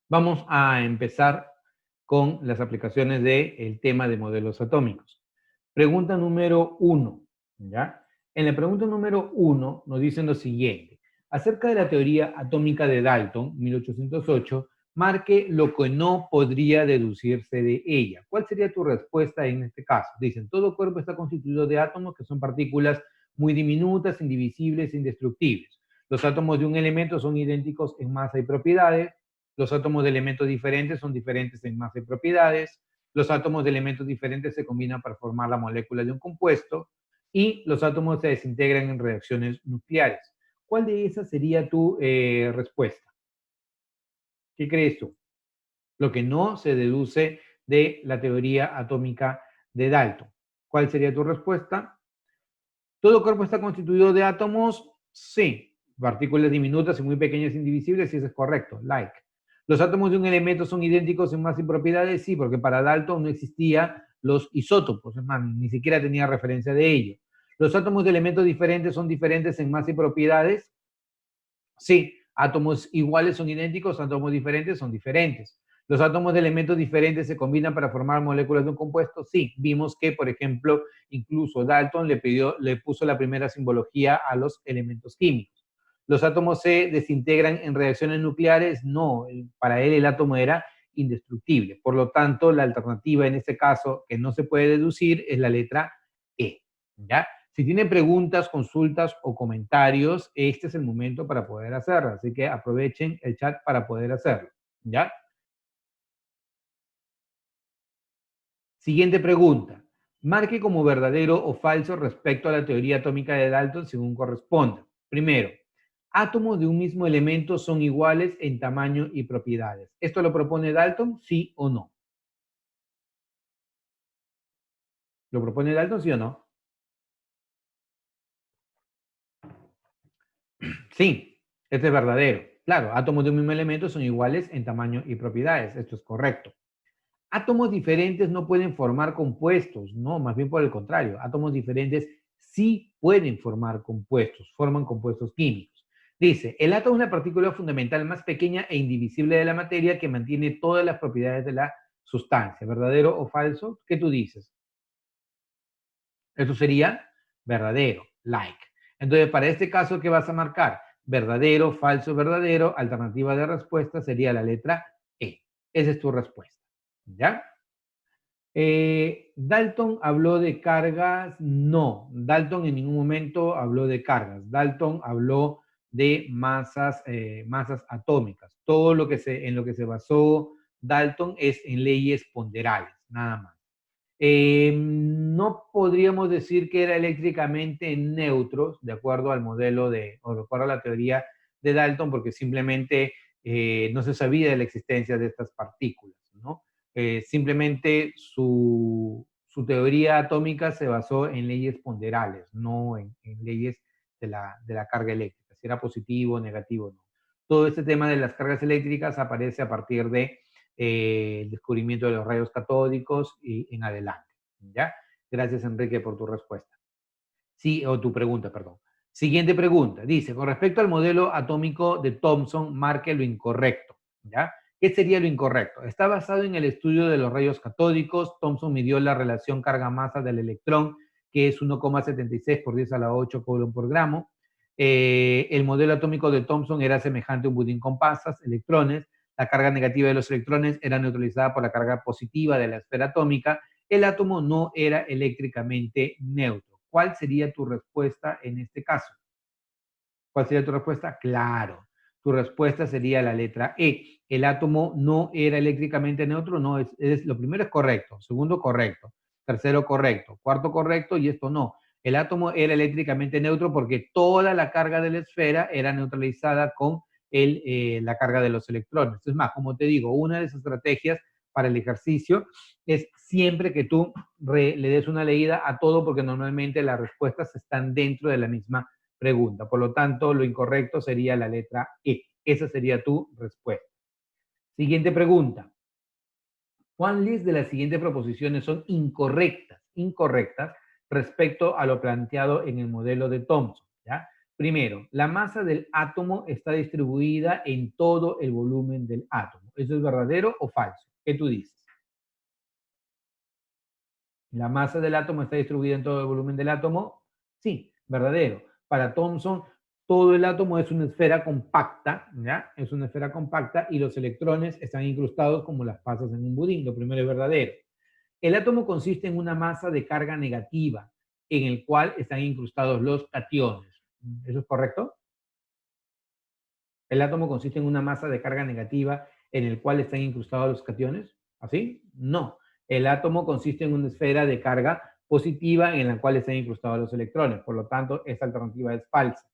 Vamos a empezar con las aplicaciones del tema de modelos atómicos. Pregunta número 1, ¿ya? En la pregunta número 1 nos dicen lo siguiente. Acerca de la teoría atómica de Dalton, 1808, marque lo que no podría deducirse de ella. ¿Cuál sería tu respuesta en este caso? Dicen, todo cuerpo está constituido de átomos que son partículas muy diminutas, indivisibles, indestructibles. Los átomos de un elemento son idénticos en masa y propiedades. Los átomos de elementos diferentes son diferentes en masa y propiedades. Los átomos de elementos diferentes se combinan para formar la molécula de un compuesto y los átomos se desintegran en reacciones nucleares. ¿Cuál de esas sería tu respuesta? ¿Qué crees tú? Lo que no se deduce de la teoría atómica de Dalton. ¿Cuál sería tu respuesta? ¿Todo cuerpo está constituido de átomos? Sí. Partículas diminutas y muy pequeñas e indivisibles, sí, eso es correcto. Like. ¿Los átomos de un elemento son idénticos en masa y propiedades? Sí, porque para Dalton no existían los isótopos, es más, ni siquiera tenía referencia de ello. ¿Los átomos de elementos diferentes son diferentes en masa y propiedades? Sí. ¿Átomos iguales son idénticos? ¿Átomos diferentes son diferentes? ¿Los átomos de elementos diferentes se combinan para formar moléculas de un compuesto? Sí. Vimos que, por ejemplo, incluso Dalton le puso la primera simbología a los elementos químicos. ¿Los átomos se desintegran en reacciones nucleares? No, para él el átomo era indestructible. Por lo tanto, la alternativa en este caso que no se puede deducir es la letra E. ¿Ya? Si tienen preguntas, consultas o comentarios, este es el momento para poder hacerlo. Así que aprovechen el chat para poder hacerlo. ¿Ya? Siguiente pregunta. Marque como verdadero o falso respecto a la teoría atómica de Dalton según corresponda. Primero, átomos de un mismo elemento son iguales en tamaño y propiedades. ¿Esto lo propone Dalton? ¿Sí o no? ¿Lo propone Dalton? ¿Sí o no? Sí, este es verdadero. Claro, átomos de un mismo elemento son iguales en tamaño y propiedades. Esto es correcto. Átomos diferentes no pueden formar compuestos, no, más bien por el contrario, átomos diferentes sí pueden formar compuestos, forman compuestos químicos. Dice, el átomo es la partícula fundamental más pequeña e indivisible de la materia que mantiene todas las propiedades de la sustancia. ¿Verdadero o falso? ¿Qué tú dices? Eso sería verdadero, like. Entonces, para este caso, ¿qué vas a marcar? Verdadero, falso, verdadero. Alternativa de respuesta sería la letra E. Esa es tu respuesta. ¿Ya? Dalton habló de cargas, no. Dalton en ningún momento habló de cargas. Dalton habló de masas atómicas. Todo lo que en lo que se basó Dalton es en leyes ponderales, nada más. No podríamos decir que era eléctricamente neutro, de acuerdo al modelo o de acuerdo a la teoría de Dalton, porque simplemente no se sabía de la existencia de estas partículas, ¿no? Simplemente su teoría atómica se basó en leyes ponderales, no en leyes de la carga eléctrica, si era positivo o negativo, no. Todo este tema de las cargas eléctricas aparece a partir de el descubrimiento de los rayos catódicos y en adelante, ¿ya? Gracias, Enrique, por tu respuesta. Sí, o tu pregunta, perdón. Siguiente pregunta. Dice, con respecto al modelo atómico de Thomson, marque lo incorrecto, ¿ya? ¿Qué sería lo incorrecto? Está basado en el estudio de los rayos catódicos. Thomson midió la relación carga-masa del electrón, que es 1,76 por 10 a la 8 coulomb por gramo. El modelo atómico de Thomson era semejante a un budín con pasas, electrones. La carga negativa de los electrones era neutralizada por la carga positiva de la esfera atómica. El átomo no era eléctricamente neutro. ¿Cuál sería tu respuesta en este caso? ¿Cuál sería tu respuesta? Claro. Tu respuesta sería la letra E. El átomo no era eléctricamente neutro. No, lo primero es correcto. Segundo, correcto. Tercero, correcto. Cuarto, correcto. Y esto no. El átomo era eléctricamente neutro porque toda la carga de la esfera era neutralizada con la carga de los electrones. Es más, como te digo, una de esas estrategias para el ejercicio es siempre que tú le des una leída a todo porque normalmente las respuestas están dentro de la misma pregunta. Por lo tanto, lo incorrecto sería la letra E. Esa sería tu respuesta. Siguiente pregunta. ¿Cuáles de las siguientes proposiciones son incorrectas respecto a lo planteado en el modelo de Thomson? ¿Ya? Primero, la masa del átomo está distribuida en todo el volumen del átomo. ¿Eso es verdadero o falso? ¿Qué tú dices? ¿La masa del átomo está distribuida en todo el volumen del átomo? Sí, verdadero. Para Thomson, todo el átomo es una esfera compacta, ¿ya? Es una esfera compacta y los electrones están incrustados como las pasas en un budín. Lo primero es verdadero. El átomo consiste en una masa de carga negativa en el cual están incrustados los cationes. ¿Eso es correcto? El átomo consiste en una masa de carga negativa en el cual están incrustados los cationes. ¿Así? No. El átomo consiste en una esfera de carga positiva en la cual están incrustados los electrones. Por lo tanto, esta alternativa es falsa.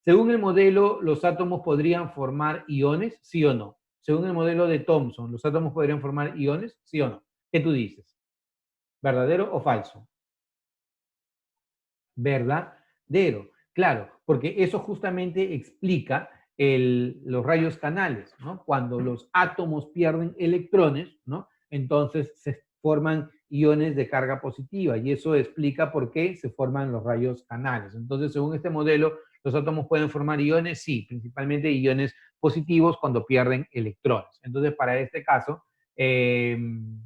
Según el modelo, ¿los átomos podrían formar iones? ¿Sí o no? Según el modelo de Thomson, ¿los átomos podrían formar iones? ¿Sí o no? ¿Qué tú dices? ¿Verdadero o falso? Verdadero. Claro, porque eso justamente explica los rayos canales, ¿no? Cuando los átomos pierden electrones, ¿no? Entonces se forman iones de carga positiva y eso explica por qué se forman los rayos canales. Entonces, según este modelo, ¿los átomos pueden formar iones? Sí, principalmente iones positivos cuando pierden electrones. Entonces, para este caso, en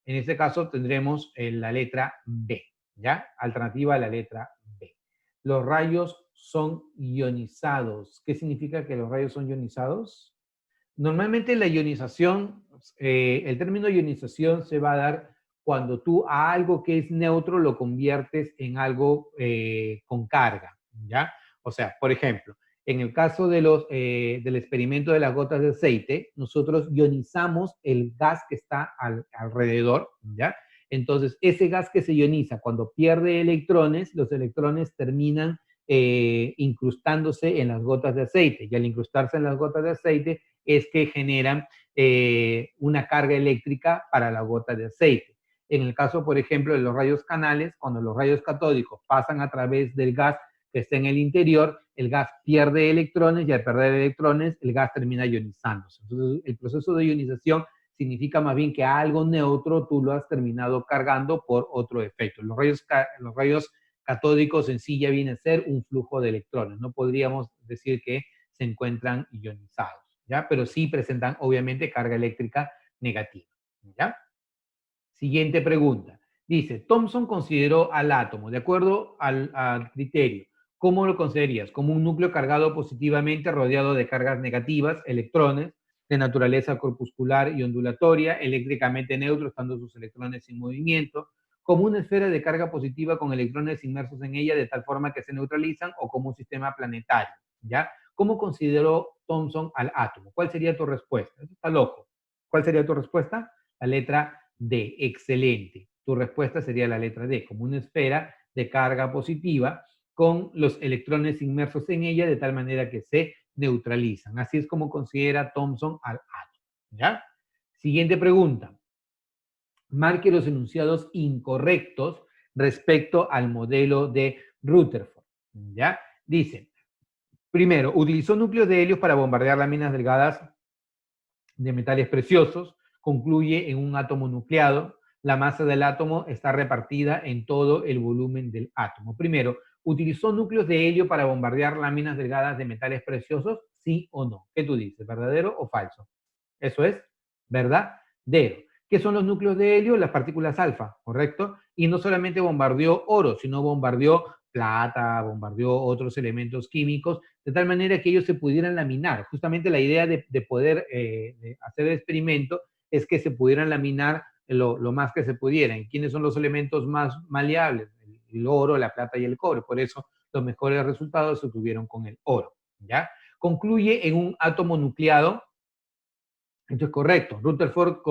este caso tendremos la letra B, ¿ya? Alternativa a la letra B. Los rayos son ionizados. ¿Qué significa que los rayos son ionizados? Normalmente la ionización, el término ionización se va a dar cuando tú a algo que es neutro lo conviertes en algo con carga, ¿ya? O sea, por ejemplo, en el caso de del experimento de las gotas de aceite, nosotros ionizamos el gas que está alrededor, ¿ya? Entonces, ese gas que se ioniza, cuando pierde electrones, los electrones terminan incrustándose en las gotas de aceite. Y al incrustarse en las gotas de aceite, es que generan una carga eléctrica para la gota de aceite. En el caso, por ejemplo, de los rayos canales, cuando los rayos catódicos pasan a través del gas que está en el interior, el gas pierde electrones y al perder electrones, el gas termina ionizándose. Entonces, el proceso de ionización significa más bien que a algo neutro tú lo has terminado cargando por otro efecto. Los rayos catódicos en sí ya viene a ser un flujo de electrones. No podríamos decir que se encuentran ionizados, ¿ya? Pero sí presentan, obviamente, carga eléctrica negativa, ¿ya? Siguiente pregunta. Dice, Thomson consideró al átomo, de acuerdo al criterio, ¿cómo lo considerarías? Como un núcleo cargado positivamente rodeado de cargas negativas, electrones, de naturaleza corpuscular y ondulatoria, eléctricamente neutro, estando sus electrones en movimiento, como una esfera de carga positiva con electrones inmersos en ella de tal forma que se neutralizan, o como un sistema planetario, ¿ya? ¿Cómo consideró Thomson al átomo? ¿Cuál sería tu respuesta? Eso está loco. ¿Cuál sería tu respuesta? La letra D, excelente. Tu respuesta sería la letra D, como una esfera de carga positiva con los electrones inmersos en ella de tal manera que se neutralizan. Así es como considera Thomson al átomo, ¿ya? Siguiente pregunta. Marque los enunciados incorrectos respecto al modelo de Rutherford, ¿ya? Dice, primero, utilizó núcleos de helio para bombardear láminas delgadas de metales preciosos, concluye en un átomo nucleado. La masa del átomo está repartida en todo el volumen del átomo. Primero, ¿utilizó núcleos de helio para bombardear láminas delgadas de metales preciosos? ¿Sí o no? ¿Qué tú dices? ¿Verdadero o falso? Eso es verdadero. ¿Qué son los núcleos de helio? Las partículas alfa, ¿correcto? Y no solamente bombardeó oro, sino bombardeó plata, bombardeó otros elementos químicos, de tal manera que ellos se pudieran laminar. Justamente la idea de poder de hacer el experimento es que se pudieran laminar lo más que se pudieran. ¿Quiénes son los elementos más maleables? El oro, la plata y el cobre. Por eso los mejores resultados se tuvieron con el oro, ¿ya? Concluye en un átomo nucleado. Esto es correcto. Rutherford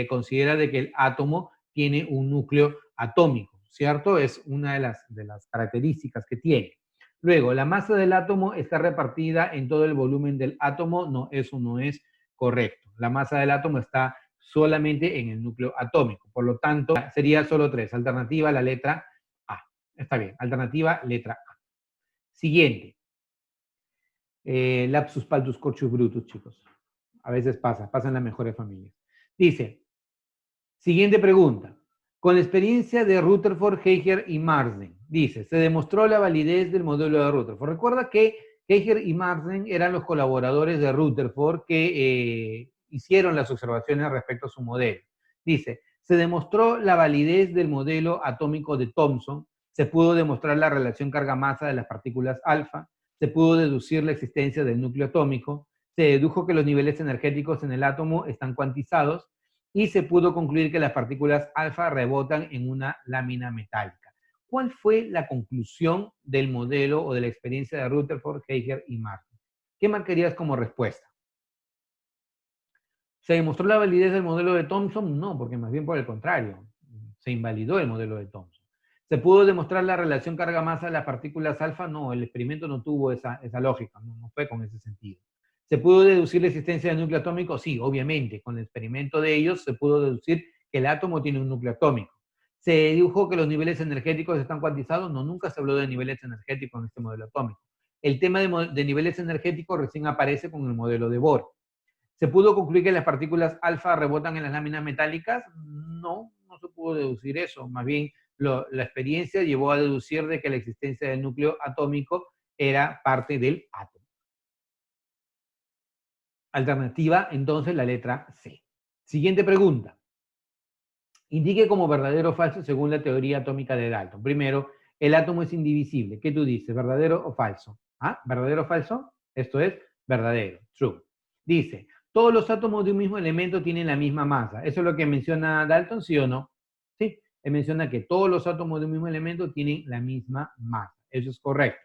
considera de que el átomo tiene un núcleo atómico, ¿cierto? Es una de las características que tiene. Luego, la masa del átomo está repartida en todo el volumen del átomo. No, eso no es correcto. La masa del átomo está solamente en el núcleo atómico. Por lo tanto, sería solo tres. Alternativa, la letra A. Está bien. Alternativa, letra A. Siguiente. Lapsus paltus corchus brutus, chicos. A veces pasa en las mejores familias. Dice, siguiente pregunta. Con la experiencia de Rutherford, Heiger y Marsden, Dice, se demostró la validez del modelo de Rutherford. Recuerda que Geiger y Marsden eran los colaboradores de Rutherford que hicieron las observaciones respecto a su modelo. Dice, se demostró la validez del modelo atómico de Thomson, se pudo demostrar la relación carga-masa de las partículas alfa, se pudo deducir la existencia del núcleo atómico, se dedujo que los niveles energéticos en el átomo están cuantizados y se pudo concluir que las partículas alfa rebotan en una lámina metálica. ¿Cuál fue la conclusión del modelo o de la experiencia de Rutherford, Geiger y Marsden? ¿Qué marcarías como respuesta? ¿Se demostró la validez del modelo de Thomson? No, porque más bien por el contrario, se invalidó el modelo de Thomson. ¿Se pudo demostrar la relación carga-masa de las partículas alfa? No, el experimento no tuvo esa lógica, no fue con ese sentido. ¿Se pudo deducir la existencia del núcleo atómico? Sí, obviamente, con el experimento de ellos se pudo deducir que el átomo tiene un núcleo atómico. ¿Se dedujo que los niveles energéticos están cuantizados? No, nunca se habló de niveles energéticos en este modelo atómico. El tema de niveles energéticos recién aparece con el modelo de Bohr. ¿Se pudo concluir que las partículas alfa rebotan en las láminas metálicas? No, no se pudo deducir eso. Más bien, la experiencia llevó a deducir de que la existencia del núcleo atómico era parte del átomo. Alternativa, entonces, la letra C. Siguiente pregunta. Indique como verdadero o falso según la teoría atómica de Dalton. Primero, el átomo es indivisible. ¿Qué tú dices? ¿Verdadero o falso? ¿Ah? ¿Verdadero o falso? Esto es verdadero. True. Dice, todos los átomos de un mismo elemento tienen la misma masa. ¿Eso es lo que menciona Dalton, sí o no? Sí. Él menciona que todos los átomos de un mismo elemento tienen la misma masa. Eso es correcto.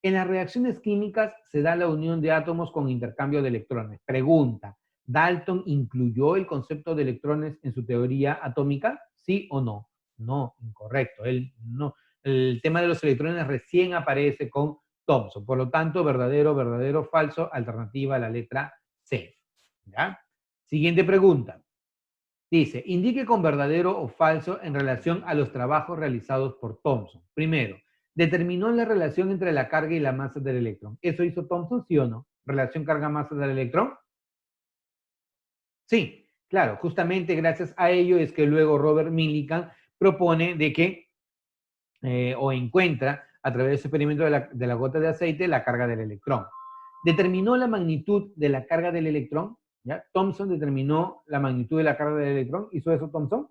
En las reacciones químicas se da la unión de átomos con intercambio de electrones. Pregunta, ¿Dalton incluyó el concepto de electrones en su teoría atómica? ¿Sí o no? No, incorrecto. Él no. El tema de los electrones recién aparece con Thomson. Por lo tanto, verdadero, verdadero, falso, alternativa a la letra C. ¿Ya? Siguiente pregunta. Dice, indique con verdadero o falso en relación a los trabajos realizados por Thomson. Primero, determinó la relación entre la carga y la masa del electrón. ¿Eso hizo Thomson, sí o no? ¿Relación carga-masa del electrón? Sí, claro, justamente gracias a ello es que luego Robert Millikan propone de que, o encuentra a través de su experimento de la gota de aceite, la carga del electrón. Determinó la magnitud de la carga del electrón, ¿ya? Thomson determinó la magnitud de la carga del electrón. ¿Hizo eso Thomson?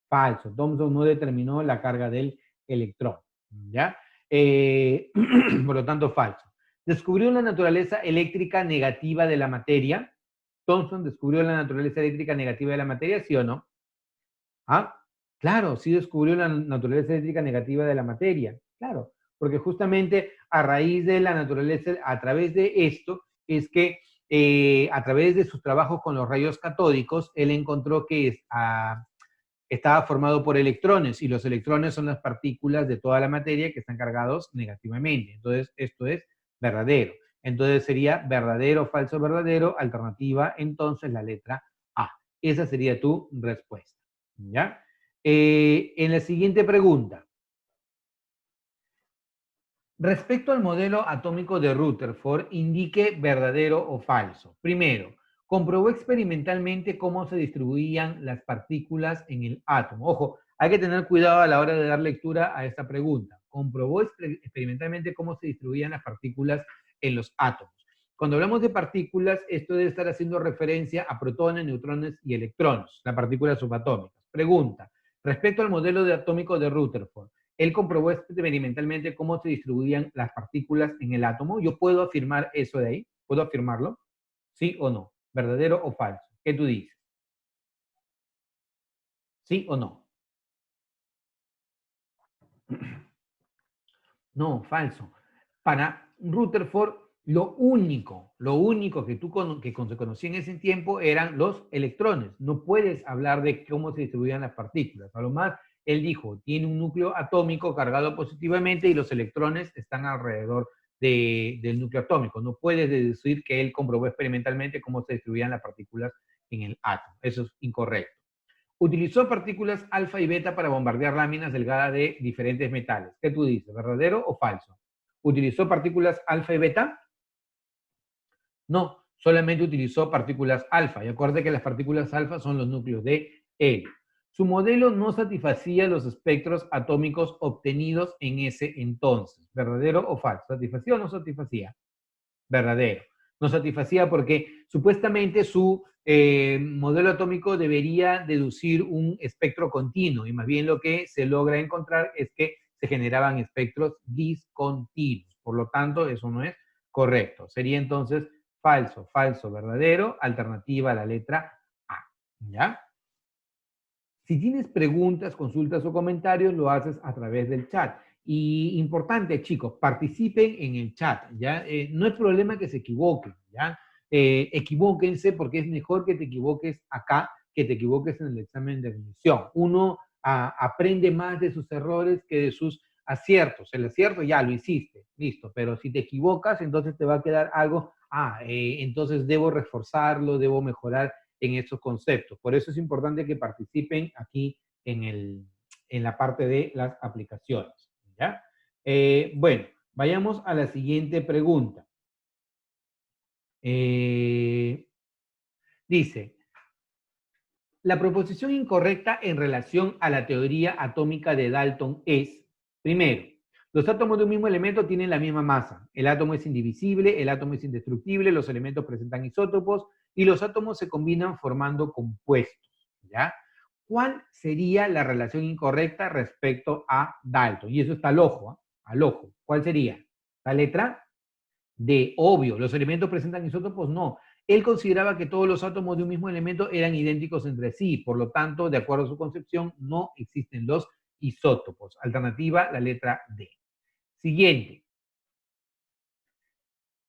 Falso. Thomson no determinó la carga del electrón, ¿ya? Por lo tanto, falso. Descubrió la naturaleza eléctrica negativa de la materia. Thomson descubrió la naturaleza eléctrica negativa de la materia, ¿sí o no? Ah, claro, sí descubrió la naturaleza eléctrica negativa de la materia, claro, porque justamente a raíz de la naturaleza, a través de esto, es que a través de sus trabajos con los rayos catódicos, él encontró que estaba formado por electrones, y los electrones son las partículas de toda la materia que están cargados negativamente. Entonces, esto es verdadero. Entonces sería verdadero, falso, verdadero, alternativa, entonces la letra A. Esa sería tu respuesta. ¿Ya? En la siguiente pregunta. Respecto al modelo atómico de Rutherford, indique verdadero o falso. Primero, comprobó experimentalmente cómo se distribuían las partículas en el átomo. Ojo, hay que tener cuidado a la hora de dar lectura a esta pregunta. Comprobó experimentalmente cómo se distribuían las partículas en los átomos. Cuando hablamos de partículas, esto debe estar haciendo referencia a protones, neutrones y electrones, las partículas subatómicas. Pregunta, respecto al modelo atómico de Rutherford, él comprobó experimentalmente cómo se distribuían las partículas en el átomo. ¿Yo puedo afirmar eso de ahí? ¿Puedo afirmarlo? ¿Sí o no? ¿Verdadero o falso? ¿Qué tú dices? ¿Sí o no? No, falso. Para Rutherford, lo único que se conocía en ese tiempo eran los electrones. No puedes hablar de cómo se distribuían las partículas. A lo más, él dijo, tiene un núcleo atómico cargado positivamente y los electrones están alrededor del núcleo atómico. No puedes deducir que él comprobó experimentalmente cómo se distribuían las partículas en el átomo. Eso es incorrecto. Utilizó partículas alfa y beta para bombardear láminas delgadas de diferentes metales. ¿Qué tú dices? ¿Verdadero o falso? ¿Utilizó partículas alfa y beta? No, solamente utilizó partículas alfa. Y acuérdate que las partículas alfa son los núcleos de helio. Su modelo no satisfacía los espectros atómicos obtenidos en ese entonces. ¿Verdadero o falso? ¿Satisfacía o no satisfacía? Verdadero. No satisfacía porque supuestamente su modelo atómico debería deducir un espectro continuo y más bien lo que se logra encontrar es que se generaban espectros discontinuos. Por lo tanto, eso no es correcto. Sería entonces falso, falso, verdadero, alternativa a la letra A. ¿Ya? Si tienes preguntas, consultas o comentarios, lo haces a través del chat. Y importante, chicos, participen en el chat, ¿ya? No hay problema que se equivoquen, ¿ya? Equivóquense porque es mejor que te equivoques acá que te equivoques en el examen de admisión. Uno aprende más de sus errores que de sus aciertos. El acierto ya lo hiciste, listo, pero si te equivocas, entonces te va a quedar algo, entonces debo reforzarlo, debo mejorar en estos conceptos. Por eso es importante que participen aquí en la parte de las aplicaciones. ¿Ya? Bueno, vayamos a la siguiente pregunta. Dice, la proposición incorrecta en relación a la teoría atómica de Dalton es, primero, los átomos de un mismo elemento tienen la misma masa. El átomo es indivisible, el átomo es indestructible, los elementos presentan isótopos y los átomos se combinan formando compuestos. ¿Ya? ¿Cuál sería la relación incorrecta respecto a Dalton? Y eso está al ojo, ¿eh? Al ojo. ¿Cuál sería? La letra D, obvio. ¿Los elementos presentan isótopos? No. Él consideraba que todos los átomos de un mismo elemento eran idénticos entre sí, por lo tanto, de acuerdo a su concepción, no existen los isótopos. Alternativa, la letra D. Siguiente.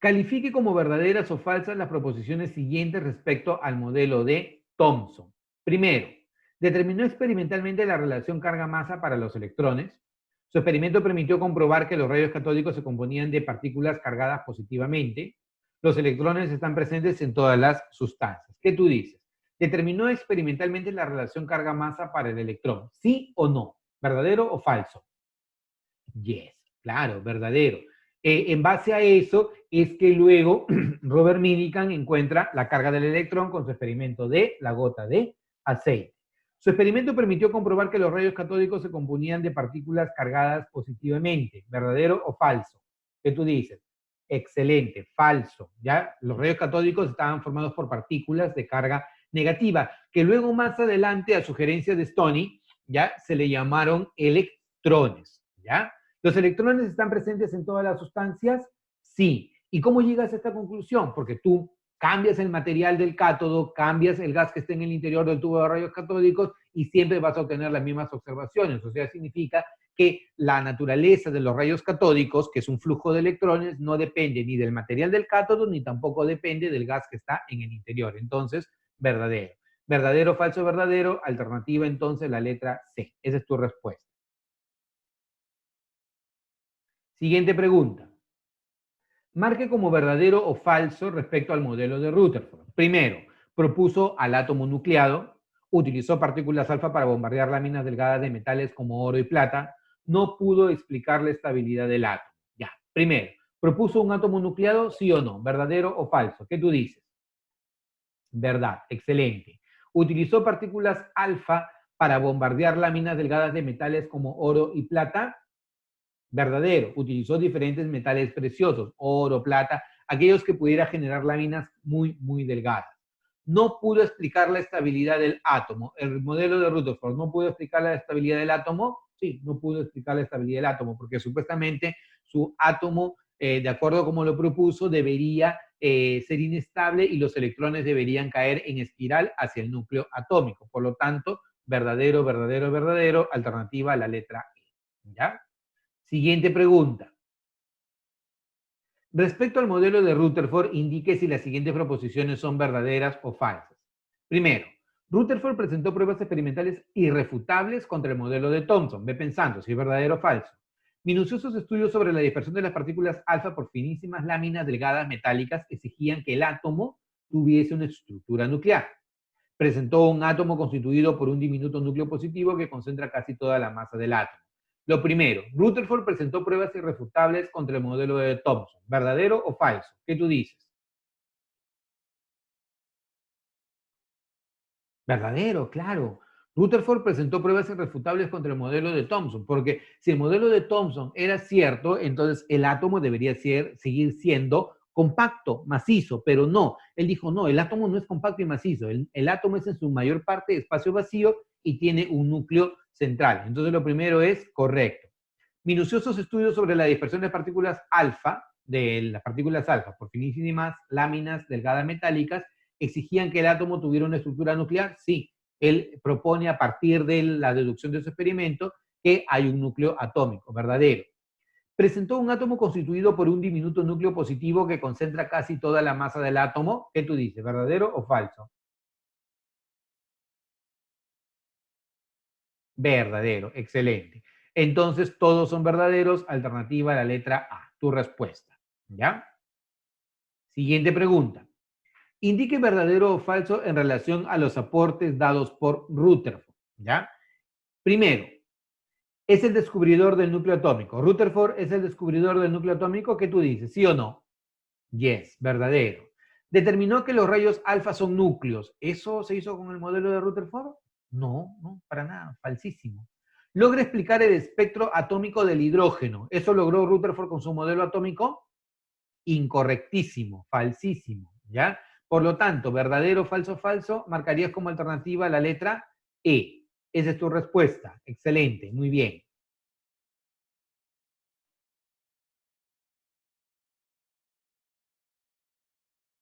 Califique como verdaderas o falsas las proposiciones siguientes respecto al modelo de Thomson. Primero, determinó experimentalmente la relación carga-masa para los electrones. Su experimento permitió comprobar que los rayos catódicos se componían de partículas cargadas positivamente. Los electrones están presentes en todas las sustancias. ¿Qué tú dices? ¿Determinó experimentalmente la relación carga-masa para el electrón? ¿Sí o no? ¿Verdadero o falso? Yes, claro, verdadero. En base a eso es que luego Robert Millikan encuentra la carga del electrón con su experimento de la gota de aceite. Su experimento permitió comprobar que los rayos catódicos se componían de partículas cargadas positivamente. ¿Verdadero o falso? ¿Qué tú dices? Excelente, falso. ¿Ya? Los rayos catódicos estaban formados por partículas de carga negativa, que luego más adelante, a sugerencia de Stoney, ya se le llamaron electrones. ¿Ya? ¿Los electrones están presentes en todas las sustancias? Sí. ¿Y cómo llegas a esta conclusión? Porque tú cambias el material del cátodo, cambias el gas que está en el interior del tubo de rayos catódicos y siempre vas a obtener las mismas observaciones. O sea, significa que la naturaleza de los rayos catódicos, que es un flujo de electrones, no depende ni del material del cátodo ni tampoco depende del gas que está en el interior. Entonces, verdadero. Verdadero, falso, verdadero. Alternativa, entonces, la letra C. Esa es tu respuesta. Siguiente pregunta. Marque como verdadero o falso respecto al modelo de Rutherford. Primero, propuso al átomo nucleado, utilizó partículas alfa para bombardear láminas delgadas de metales como oro y plata, no pudo explicar la estabilidad del átomo. Ya, primero, propuso un átomo nucleado, sí o no, verdadero o falso. ¿Qué tú dices? Verdad, excelente. Utilizó partículas alfa para bombardear láminas delgadas de metales como oro y plata. Verdadero, utilizó diferentes metales preciosos, oro, plata, aquellos que pudiera generar láminas muy, muy delgadas. No pudo explicar la estabilidad del átomo. El modelo de Rutherford no pudo explicar la estabilidad del átomo. Sí, no pudo explicar la estabilidad del átomo, porque supuestamente su átomo, de acuerdo a como lo propuso, debería ser inestable y los electrones deberían caer en espiral hacia el núcleo atómico. Por lo tanto, verdadero, verdadero, verdadero, alternativa a la letra E. ¿Ya? Siguiente pregunta. Respecto al modelo de Rutherford, indique si las siguientes proposiciones son verdaderas o falsas. Primero, Rutherford presentó pruebas experimentales irrefutables contra el modelo de Thomson. Ve pensando si es verdadero o falso. Minuciosos estudios sobre la dispersión de las partículas alfa por finísimas láminas delgadas metálicas exigían que el átomo tuviese una estructura nuclear. Presentó un átomo constituido por un diminuto núcleo positivo que concentra casi toda la masa del átomo. Lo primero, Rutherford presentó pruebas irrefutables contra el modelo de Thomson. ¿Verdadero o falso? ¿Qué tú dices? Verdadero, claro. Rutherford presentó pruebas irrefutables contra el modelo de Thomson, porque si el modelo de Thomson era cierto, entonces el átomo debería seguir siendo compacto, macizo, pero no. Él dijo, no, el átomo no es compacto y macizo, el átomo es en su mayor parte espacio vacío y tiene un núcleo central. Entonces lo primero es correcto. Minuciosos estudios sobre la dispersión de partículas alfa, de las partículas alfa, por finísimas láminas delgadas metálicas, exigían que el átomo tuviera una estructura nuclear. Sí, él propone a partir de la deducción de su experimento que hay un núcleo atómico, verdadero. Presentó un átomo constituido por un diminuto núcleo positivo que concentra casi toda la masa del átomo. ¿Qué tú dices, verdadero o falso? Verdadero, excelente. Entonces, todos son verdaderos, alternativa a la letra A, tu respuesta. ¿Ya? Siguiente pregunta. Indique verdadero o falso en relación a los aportes dados por Rutherford. ¿Ya? Primero, es el descubridor del núcleo atómico. Rutherford es el descubridor del núcleo atómico. ¿Qué tú dices? ¿Sí o no? Yes, verdadero. Determinó que los rayos alfa son núcleos. ¿Eso se hizo con el modelo de Rutherford? No, no, para nada, falsísimo. Logra explicar el espectro atómico del hidrógeno. ¿Eso logró Rutherford con su modelo atómico? Incorrectísimo, falsísimo, ¿ya? Por lo tanto, verdadero, falso, falso, marcarías como alternativa la letra E. Esa es tu respuesta. Excelente, muy bien.